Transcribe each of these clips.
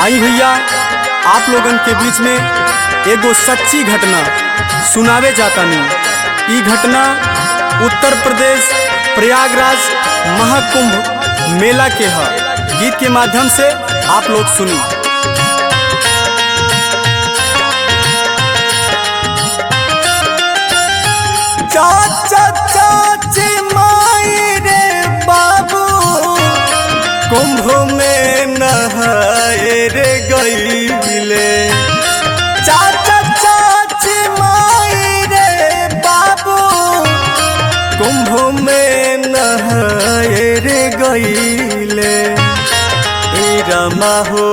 आई भैया आप लोगन के बीच में एगो सच्ची घटना सुनावे जाता नहीं। ई घटना उत्तर प्रदेश प्रयागराज महाकुंभ मेला के है। गीत के माध्यम से आप लोग सुनी। चाचा चाची माई रे बाबू कुंभ में नहाए रे गईले। चाचा चाची माई रे बाबू कुंभ में नहाए रे गईले। रमा हो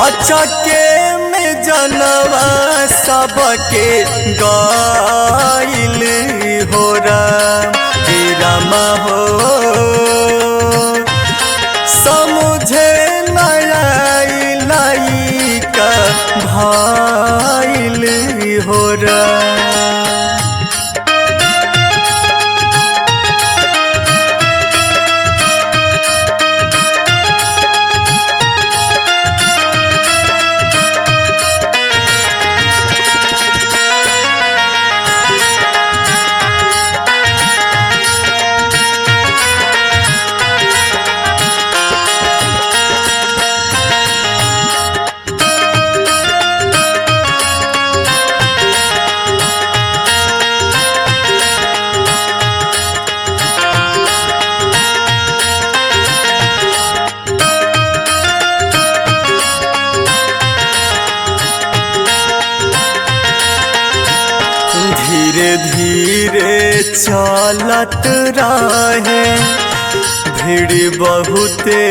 अचके में जनवा सबके गाइल हो रमा हो समझे नया का भाइल हो धीरे धीरे चलत रहे भीड़ बहुते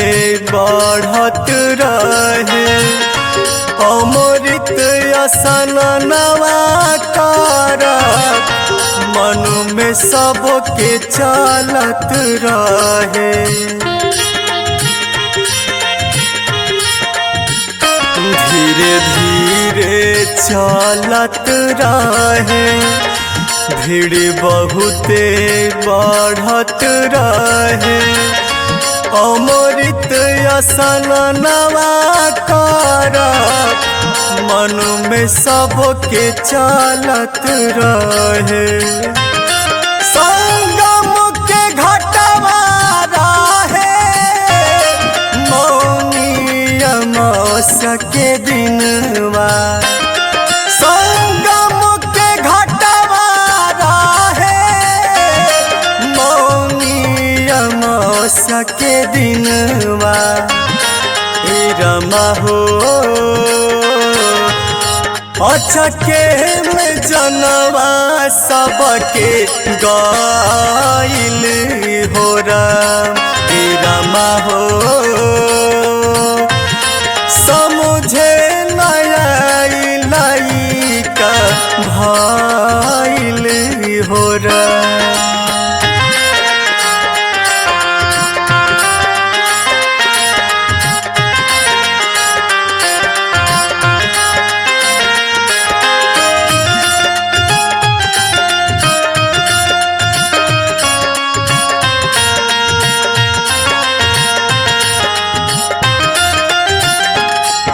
बढ़त रहे। अमृत असन नवा कर मन में सबके चलत रहे। धीरे धीरे चलत रहे भीड़ बहुते बढ़त रहे। अमृत असन नवा कर मन में सबके चलत रहे। संगम के घटवा रहे मौनी अमावस्या के दिनवा। संगम के घटवा रहे मौनी अमावस्या के दिनवा। रमा हो अचके में जनवा सबके गाइल हो रमा हो समझे नया का भाइल हो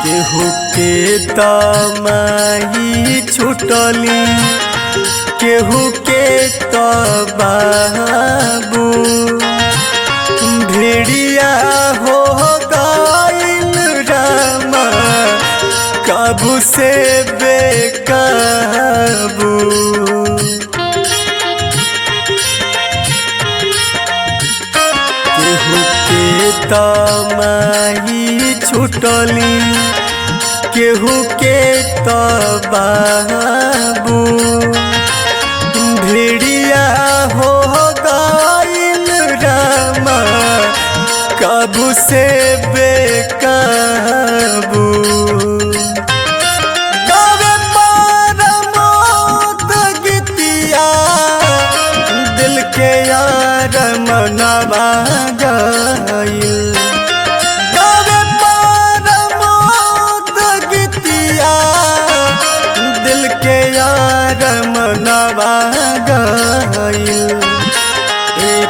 केहू के तमाही छुटली केहू के तबाबू। भेड़िया हो गइल रामा काबू से बेकाबू। केहू के तमाही छुटली केहू के तबाबू। भेड़िया हो गइल रामा काबू से बेकाबू। गावे परमोद गीतिया दिल के यार मनवा गइल। दिल के यार मनवा गइल।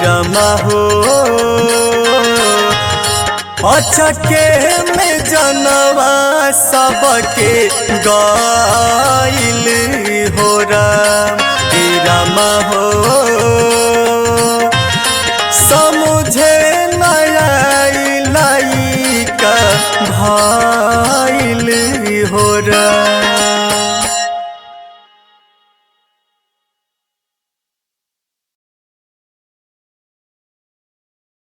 रमा हो अचके में जनवा सबके गाइल हो राम हो समझे नया लाई का भाइल हो राम।